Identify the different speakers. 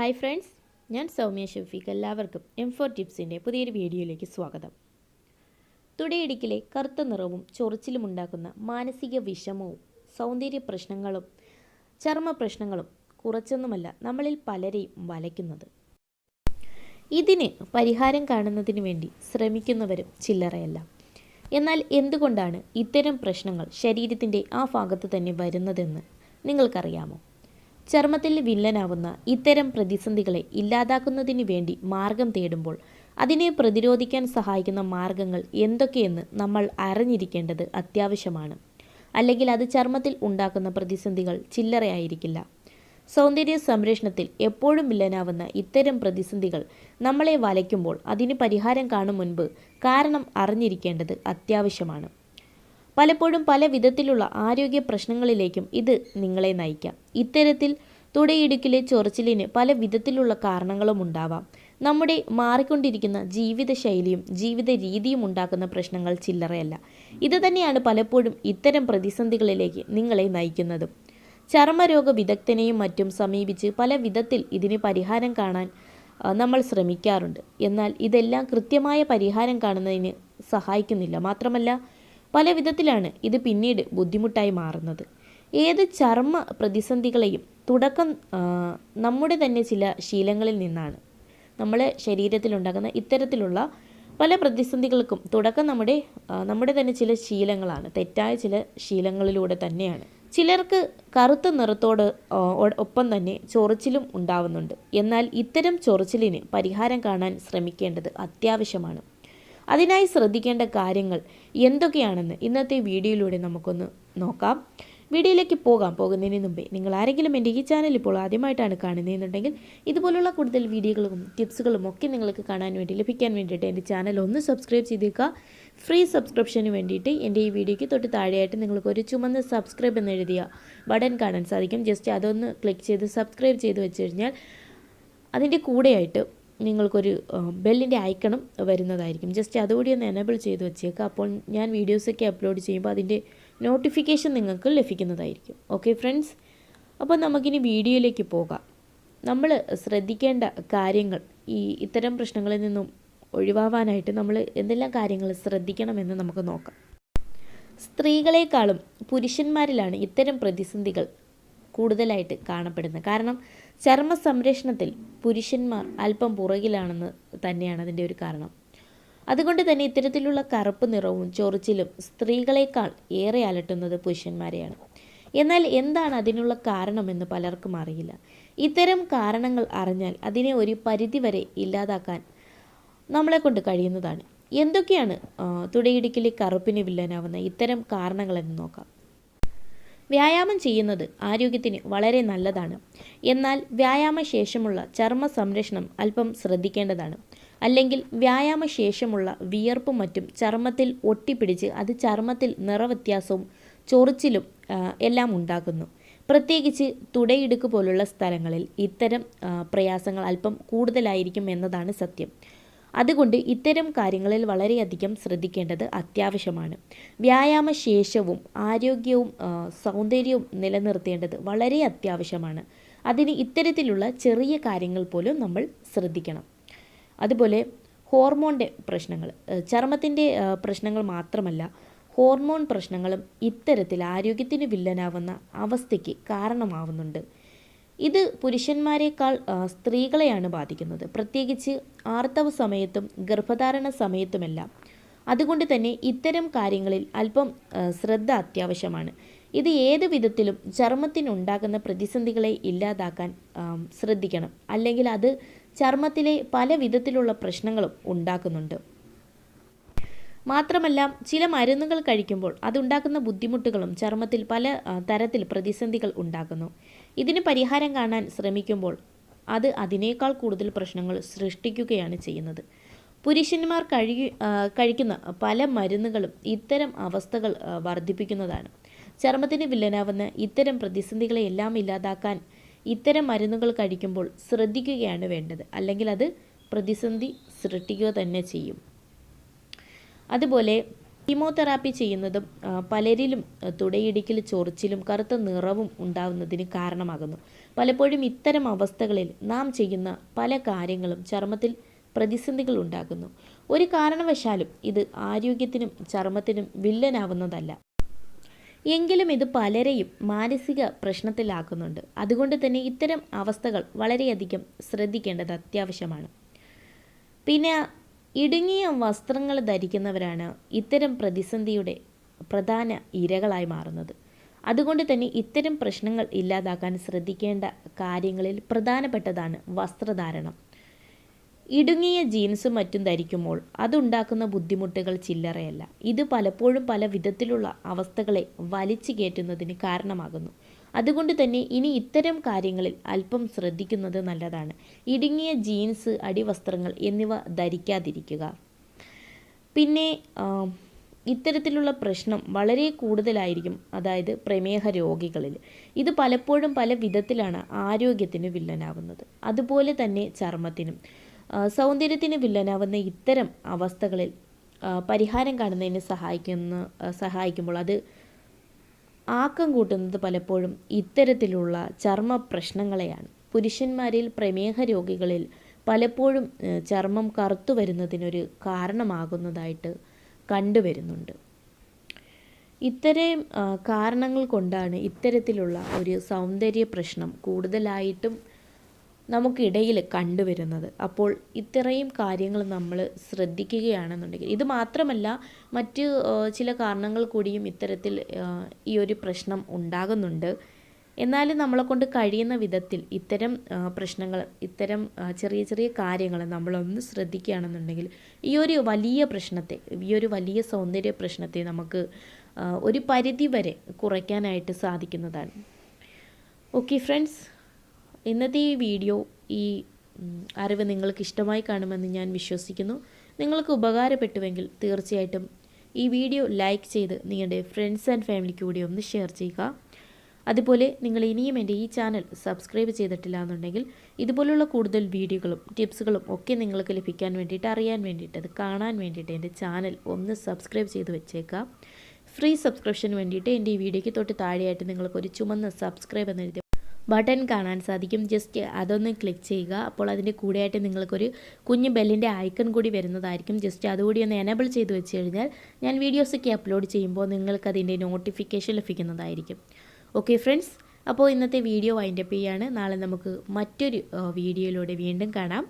Speaker 1: Hi friends, ഞാൻ സൗമ്യ ഷഫീഖ്. എല്ലാവർക്കും M4 ടിപ്സിൻ്റെ പുതിയൊരു വീഡിയോയിലേക്ക് സ്വാഗതം. തുടയിടുക്കിലെ കറുത്ത നിറവും ചൊറിച്ചിലും ഉണ്ടാക്കുന്ന മാനസിക വിഷമവും സൗന്ദര്യ പ്രശ്നങ്ങളും ചർമ്മ പ്രശ്നങ്ങളും കുറച്ചൊന്നുമല്ല നമ്മളിൽ പലരെയും വലയ്ക്കുന്നത്. ഇതിന് പരിഹാരം കാണുന്നതിന് വേണ്ടി ശ്രമിക്കുന്നവരും ചില്ലറയല്ല. എന്നാൽ എന്തുകൊണ്ടാണ് ഇത്തരം പ്രശ്നങ്ങൾ ശരീരത്തിൻ്റെ ആ ഭാഗത്ത് തന്നെ വരുന്നതെന്ന് നിങ്ങൾക്കറിയാമോ? ചർമ്മത്തിൽ വില്ലനാവുന്ന ഇത്തരം പ്രതിസന്ധികളെ ഇല്ലാതാക്കുന്നതിന് വേണ്ടി മാർഗം തേടുമ്പോൾ അതിനെ പ്രതിരോധിക്കാൻ സഹായിക്കുന്ന മാർഗങ്ങൾ എന്തൊക്കെയെന്ന് നമ്മൾ അറിഞ്ഞിരിക്കേണ്ടത് അത്യാവശ്യമാണ്. അല്ലെങ്കിൽ അത് ചർമ്മത്തിൽ ഉണ്ടാക്കുന്ന പ്രതിസന്ധികൾ ചില്ലറയായിരിക്കില്ല. സൗന്ദര്യ സംരക്ഷണത്തിൽ എപ്പോഴും വില്ലനാവുന്ന ഇത്തരം പ്രതിസന്ധികൾ നമ്മളെ വലയ്ക്കുമ്പോൾ അതിന് പരിഹാരം കാണും മുൻപ് കാരണം അറിഞ്ഞിരിക്കേണ്ടത് അത്യാവശ്യമാണ്. പലപ്പോഴും പല വിധത്തിലുള്ള ആരോഗ്യ പ്രശ്നങ്ങളിലേക്കും ഇത് നിങ്ങളെ നയിക്കാം. ഇത്തരത്തിൽ തുടയിടുക്കിലെ ചൊറിച്ചിലിന് പല വിധത്തിലുള്ള കാരണങ്ങളും ഉണ്ടാവാം. നമ്മുടെ മാറിക്കൊണ്ടിരിക്കുന്ന ജീവിതശൈലിയും ജീവിത രീതിയും ഉണ്ടാക്കുന്ന പ്രശ്നങ്ങൾ ചില്ലറയല്ല. ഇത് തന്നെയാണ് പലപ്പോഴും ഇത്തരം പ്രതിസന്ധികളിലേക്ക് നിങ്ങളെ നയിക്കുന്നതും. ചർമ്മരോഗ വിദഗ്ധനെയും മറ്റും സമീപിച്ച് പല വിധത്തിൽ ഇതിന് പരിഹാരം കാണാൻ നമ്മൾ ശ്രമിക്കാറുണ്ട്. എന്നാൽ ഇതെല്ലാം കൃത്യമായ പരിഹാരം കാണുന്നതിന് സഹായിക്കുന്നില്ല. മാത്രമല്ല പല വിധത്തിലാണ് ഇത് പിന്നീട് ബുദ്ധിമുട്ടായി മാറുന്നത്. ഏത് ചർമ്മ പ്രതിസന്ധികളെയും തുടക്കം നമ്മുടെ തന്നെ ചില ശീലങ്ങളിൽ നിന്നാണ്. നമ്മളെ ശരീരത്തിലുണ്ടാകുന്ന ഇത്തരത്തിലുള്ള പല പ്രതിസന്ധികൾക്കും തുടക്കം നമ്മുടെ തന്നെ ചില ശീലങ്ങളാണ്. തെറ്റായ ചില ശീലങ്ങളിലൂടെ തന്നെയാണ്. ചിലർക്ക് കറുത്ത നിറത്തോട് ഒപ്പം തന്നെ ചൊറിച്ചിലും ഉണ്ടാവുന്നുണ്ട്. എന്നാൽ ഇത്തരം ചൊറിച്ചിലിന് പരിഹാരം കാണാൻ ശ്രമിക്കേണ്ടത് അത്യാവശ്യമാണ്. അതിനായി ശ്രദ്ധിക്കേണ്ട കാര്യങ്ങൾ എന്തൊക്കെയാണെന്ന് ഇന്നത്തെ വീഡിയോയിലൂടെ നമുക്കൊന്ന് നോക്കാം. വീഡിയോയിലേക്ക് പോകുന്നതിന് മുമ്പേ നിങ്ങൾ ആരെങ്കിലും എൻ്റെ ഈ ചാനൽ ഇപ്പോൾ ആദ്യമായിട്ടാണ് കാണുന്നതെന്നുണ്ടെങ്കിൽ ഇതുപോലുള്ള കൂടുതൽ വീഡിയോകളും ടിപ്സുകളും ഒക്കെ നിങ്ങൾക്ക് ലഭിക്കാൻ വേണ്ടിയിട്ട് എൻ്റെ ചാനൽ ഒന്ന് സബ്സ്ക്രൈബ് ചെയ്തേക്കുക. ഫ്രീ സബ്സ്ക്രിപ്ഷന് വേണ്ടിയിട്ട് എൻ്റെ ഈ വീഡിയോയ്ക്ക് തൊട്ട് താഴെയായിട്ട് നിങ്ങൾക്ക് ഒരു ചുമന്ന സബ്സ്ക്രൈബ് എന്നെഴുതിയ ബട്ടൺ കാണാൻ സാധിക്കും. ജസ്റ്റ് അതൊന്ന് ക്ലിക്ക് ചെയ്ത് സബ്സ്ക്രൈബ് ചെയ്ത് വെച്ച് കഴിഞ്ഞാൽ അതിൻ്റെ കൂടെയായിട്ട് നിങ്ങൾക്കൊരു ബെല്ലിൻ്റെ ഐക്കണും വരുന്നതായിരിക്കും. ജസ്റ്റ് അതുകൂടി ഒന്ന് എനേബിൾ ചെയ്ത് വെച്ചേക്കുക. അപ്പോൾ ഞാൻ വീഡിയോസൊക്കെ അപ്ലോഡ് ചെയ്യുമ്പോൾ അതിൻ്റെ നോട്ടിഫിക്കേഷൻ നിങ്ങൾക്ക് ലഭിക്കുന്നതായിരിക്കും. ഓക്കെ ഫ്രണ്ട്സ്, അപ്പോൾ നമുക്കിനി വീഡിയോയിലേക്ക് പോകാം. നമ്മൾ ശ്രദ്ധിക്കേണ്ട കാര്യങ്ങൾ, ഇത്തരം പ്രശ്നങ്ങളിൽ നിന്നും ഒഴിവാവാനായിട്ട് നമ്മൾ എന്തെല്ലാം കാര്യങ്ങൾ ശ്രദ്ധിക്കണമെന്ന് നമുക്ക് നോക്കാം. സ്ത്രീകളെക്കാളും പുരുഷന്മാരിലാണ് ഇത്തരം പ്രതിസന്ധികൾ കൂടുതലായിട്ട് കാണപ്പെടുന്നത്. കാരണം ചർമ്മ സംരക്ഷണത്തിൽ പുരുഷന്മാർ അല്പം പുറകിലാണെന്ന് തന്നെയാണ് അതിൻ്റെ ഒരു കാരണം. അതുകൊണ്ട് തന്നെ ഇത്തരത്തിലുള്ള കറുപ്പ് നിറവും ചൊറിച്ചിലും സ്ത്രീകളെക്കാൾ ഏറെ അലട്ടുന്നത് പുരുഷന്മാരെയാണ്. എന്നാൽ എന്താണ് അതിനുള്ള കാരണമെന്ന് പലർക്കും അറിയില്ല. ഇത്തരം കാരണങ്ങൾ അറിഞ്ഞാൽ അതിനെ ഒരു പരിധിവരെ ഇല്ലാതാക്കാൻ നമ്മളെ കൊണ്ട് കഴിയുന്നതാണ്. എന്തൊക്കെയാണ് തുടയിടുക്കിലെ കറുപ്പിന് വില്ലനാവുന്ന ഇത്തരം കാരണങ്ങളെന്ന് നോക്കാം. വ്യായാമം ചെയ്യുന്നത് ആരോഗ്യത്തിന് വളരെ നല്ലതാണ്. എന്നാൽ വ്യായാമശേഷമുള്ള ചർമ്മ സംരക്ഷണം അല്പം ശ്രദ്ധിക്കേണ്ടതാണ്. അല്ലെങ്കിൽ വ്യായാമശേഷമുള്ള വിയർപ്പും മറ്റും ചർമ്മത്തിൽ ഒട്ടിപ്പിടിച്ച് അത് ചർമ്മത്തിൽ നിറവ്യത്യാസവും ചൊറിച്ചിലും എല്ലാം ഉണ്ടാക്കുന്നു. പ്രത്യേകിച്ച് തുടയിടുക്ക് പോലുള്ള സ്ഥലങ്ങളിൽ ഇത്തരം പ്രയാസങ്ങൾ അല്പം കൂടുതലായിരിക്കും എന്നതാണ് സത്യം. അതുകൊണ്ട് ഇത്തരം കാര്യങ്ങളിൽ വളരെയധികം ശ്രദ്ധിക്കേണ്ടത് അത്യാവശ്യമാണ്. വ്യായാമശേഷവും ആരോഗ്യവും സൗന്ദര്യവും നിലനിർത്തേണ്ടത് വളരെ അത്യാവശ്യമാണ്. അതിന് ഇത്തരത്തിലുള്ള ചെറിയ കാര്യങ്ങൾ പോലും നമ്മൾ ശ്രദ്ധിക്കണം. അതുപോലെ ഹോർമോണിൻ്റെ പ്രശ്നങ്ങൾ, ചർമ്മത്തിൻ്റെ പ്രശ്നങ്ങൾ മാത്രമല്ല, ഹോർമോൺ പ്രശ്നങ്ങളും ഇത്തരത്തിൽ ആരോഗ്യത്തിന് വില്ലനാവുന്ന അവസ്ഥയ്ക്ക് കാരണമാവുന്നുണ്ട്. ഇത് പുരുഷന്മാരെക്കാൾ സ്ത്രീകളെയാണ് ബാധിക്കുന്നത്, പ്രത്യേകിച്ച് ആർത്തവ സമയത്തും ഗർഭധാരണ സമയത്തുമെല്ലാം. അതുകൊണ്ട് തന്നെ ഇത്തരം കാര്യങ്ങളിൽ അല്പം ശ്രദ്ധ അത്യാവശ്യമാണ്. ഇത് ഏത് വിധത്തിലും ചർമ്മത്തിനുണ്ടാകുന്ന പ്രതിസന്ധികളെ ഇല്ലാതാക്കാൻ ശ്രദ്ധിക്കണം. അല്ലെങ്കിൽ അത് ചർമ്മത്തിലെ പല വിധത്തിലുള്ള പ്രശ്നങ്ങളും ഉണ്ടാക്കുന്നുണ്ട്. മാത്രമല്ല ചില മരുന്നുകൾ കഴിക്കുമ്പോൾ അതുണ്ടാക്കുന്ന ബുദ്ധിമുട്ടുകളും ചർമ്മത്തിൽ പല തരത്തിൽ പ്രതിസന്ധികൾ ഉണ്ടാക്കുന്നു. ഇതിന് പരിഹാരം കാണാൻ ശ്രമിക്കുമ്പോൾ അത് അതിനേക്കാൾ കൂടുതൽ പ്രശ്നങ്ങൾ സൃഷ്ടിക്കുകയാണ് ചെയ്യുന്നത്. പുരുഷന്മാർ കഴിക്കുന്ന പല മരുന്നുകളും ഇത്തരം അവസ്ഥകൾ വർദ്ധിപ്പിക്കുന്നതാണ്. ചർമ്മത്തിന് വില്ലനാവുന്ന ഇത്തരം പ്രതിസന്ധികളെ എല്ലാം ഇല്ലാതാക്കാൻ ഇത്തരം മരുന്നുകൾ കഴിക്കുമ്പോൾ ശ്രദ്ധിക്കുകയാണ് വേണ്ടത്. അല്ലെങ്കിൽ അത് പ്രതിസന്ധി സൃഷ്ടിക്കുക തന്നെ ചെയ്യും. അതുപോലെ കീമോതെറാപ്പി ചെയ്യുന്നതും പലരിലും തുടയിടിക്കൽ, ചൊറിച്ചിലും കറുത്ത നിറവും ഉണ്ടാവുന്നതിന് കാരണമാകുന്നു. പലപ്പോഴും ഇത്തരം അവസ്ഥകളിൽ നാം ചെയ്യുന്ന പല കാര്യങ്ങളും ചർമ്മത്തിൽ പ്രതിസന്ധികൾ ഉണ്ടാകുന്നു. ഒരു കാരണവശാലും ഇത് ആരോഗ്യത്തിനും ചർമ്മത്തിനും വില്ലനാവുന്നതല്ല. എങ്കിലും ഇത് പലരെയും മാനസിക പ്രശ്നത്തിലാക്കുന്നുണ്ട്. അതുകൊണ്ട് തന്നെ ഇത്തരം അവസ്ഥകൾ വളരെയധികം ശ്രദ്ധിക്കേണ്ടത് അത്യാവശ്യമാണ്. പിന്നെ ഇടുങ്ങിയ വസ്ത്രങ്ങൾ ധരിക്കുന്നവരാണ് ഇത്തരം പ്രതിസന്ധിയുടെ പ്രധാന ഇരകളായി മാറുന്നത്. അതുകൊണ്ട് തന്നെ ഇത്തരം പ്രശ്നങ്ങൾ ഇല്ലാതാക്കാൻ ശ്രദ്ധിക്കേണ്ട കാര്യങ്ങളിൽ പ്രധാനപ്പെട്ടതാണ് വസ്ത്രധാരണം. ഇടുങ്ങിയ ജീൻസും മറ്റും ധരിക്കുമ്പോൾ അതുണ്ടാക്കുന്ന ബുദ്ധിമുട്ടുകൾ ചില്ലറയല്ല. ഇത് പലപ്പോഴും പല വിധത്തിലുള്ള അവസ്ഥകളെ വലിച്ചു കയറ്റുന്നതിന് കാരണമാകുന്നു. അതുകൊണ്ട് തന്നെ ഇനി ഇത്തരം കാര്യങ്ങളിൽ അല്പം ശ്രദ്ധിക്കുന്നത് നല്ലതാണ്. ഇടുങ്ങിയ ജീൻസ്, അടിവസ്ത്രങ്ങൾ എന്നിവ ധരിക്കാതിരിക്കുക. പിന്നെ ഇത്തരത്തിലുള്ള പ്രശ്നം വളരെ കൂടുതലായിരിക്കും, അതായത് പ്രമേഹ രോഗികളിൽ. ഇത് പലപ്പോഴും പല വിധത്തിലാണ് ആരോഗ്യത്തിന് വില്ലനാവുന്നത്. അതുപോലെ തന്നെ ചർമ്മത്തിനും സൗന്ദര്യത്തിന് വില്ലനാവുന്ന ഇത്തരം അവസ്ഥകളിൽ പരിഹാരം കാണുന്നതിന് സഹായിക്കുമ്പോൾ അത് ആക്കം കൂട്ടുന്നത് പലപ്പോഴും ഇത്തരത്തിലുള്ള ചർമ്മ പ്രശ്നങ്ങളെയാണ്. പുരുഷന്മാരിൽ പ്രമേഹ രോഗികളിൽ പലപ്പോഴും ചർമ്മം കറുത്തു വരുന്നതിനൊരു കാരണമാകുന്നതായിട്ട് കണ്ടുവരുന്നുണ്ട്. ഇത്തരം കാരണങ്ങൾ കൊണ്ടാണ് ഇത്തരത്തിലുള്ള ഒരു സൗന്ദര്യ പ്രശ്നം കൂടുതലായിട്ടും നമുക്കിടയിൽ കണ്ടുവരുന്നത്. അപ്പോൾ ഇത്രയും കാര്യങ്ങൾ നമ്മൾ ശ്രദ്ധിക്കുകയാണെന്നുണ്ടെങ്കിൽ, ഇത് മാത്രമല്ല മറ്റ് ചില കാരണങ്ങൾ കൂടിയും ഇത്തരത്തിൽ ഈ ഒരു പ്രശ്നം ഉണ്ടാകുന്നുണ്ട്. എന്നാലും നമ്മളെക്കൊണ്ട് കഴിയുന്ന വിധത്തിൽ ഇത്തരം പ്രശ്നങ്ങൾ, ഇത്തരം ചെറിയ ചെറിയ കാര്യങ്ങൾ നമ്മളൊന്ന് ശ്രദ്ധിക്കുകയാണെന്നുണ്ടെങ്കിൽ ഈ ഒരു വലിയ പ്രശ്നത്തെ, ഈ ഒരു വലിയ സൗന്ദര്യ പ്രശ്നത്തെ നമുക്ക് ഒരു പരിധി വരെ കുറയ്ക്കാനായിട്ട് സാധിക്കുന്നതാണ്. ഓക്കെ ഫ്രണ്ട്സ്, ഇന്നത്തെ ഈ വീഡിയോ, ഈ അറിവ് നിങ്ങൾക്ക് ഇഷ്ടമായി കാണുമെന്ന് ഞാൻ വിശ്വസിക്കുന്നു. നിങ്ങൾക്ക് ഉപകാരപ്പെട്ടുവെങ്കിൽ തീർച്ചയായിട്ടും ഈ വീഡിയോ ലൈക്ക് ചെയ്ത് നിങ്ങളുടെ ഫ്രണ്ട്സ് ആൻഡ് ഫാമിലിക്ക് കൂടി ഒന്ന് ഷെയർ ചെയ്യുക. അതുപോലെ നിങ്ങൾ ഇനിയും എൻ്റെ ഈ ചാനൽ സബ്സ്ക്രൈബ് ചെയ്തിട്ടില്ല എന്നുണ്ടെങ്കിൽ ഇതുപോലുള്ള കൂടുതൽ വീഡിയോകളും ടിപ്സുകളും ഒക്കെ നിങ്ങൾക്ക് ലഭിക്കാൻ വേണ്ടിയിട്ട്, അറിയാൻ വേണ്ടിയിട്ട്, അത് കാണാൻ വേണ്ടിയിട്ട് എൻ്റെ ചാനൽ ഒന്ന് സബ്സ്ക്രൈബ് ചെയ്ത് വെച്ചേക്കാം. ഫ്രീ സബ്സ്ക്രിപ്ഷന് വേണ്ടിയിട്ട് എൻ്റെ ഈ വീഡിയോയ്ക്ക് തൊട്ട് താഴെയായിട്ട് നിങ്ങൾക്കൊരു ചുമന്ന സബ്സ്ക്രൈബ് എന്നെഴുതിയ ബട്ടൺ കാണാൻ സാധിക്കും. ജസ്റ്റ് അതൊന്ന് ക്ലിക്ക് ചെയ്യുക. അപ്പോൾ അതിൻ്റെ കൂടെയായിട്ട് നിങ്ങൾക്കൊരു കുഞ്ഞ് ബെല്ലിൻ്റെ ഐക്കൺ കൂടി വരുന്നതായിരിക്കും. ജസ്റ്റ് അതുകൂടി ഒന്ന് എനേബിൾ ചെയ്ത് വെച്ച് കഴിഞ്ഞാൽ ഞാൻ വീഡിയോസൊക്കെ അപ്ലോഡ് ചെയ്യുമ്പോൾ നിങ്ങൾക്കതിൻ്റെ നോട്ടിഫിക്കേഷൻ ലഭിക്കുന്നതായിരിക്കും. ഓക്കെ ഫ്രണ്ട്സ്, അപ്പോൾ ഇന്നത്തെ വീഡിയോ വൈൻഡപ്പ് ചെയ്യാണ്. നാളെ നമുക്ക് മറ്റൊരു വീഡിയോയിലൂടെ വീണ്ടും കാണാം.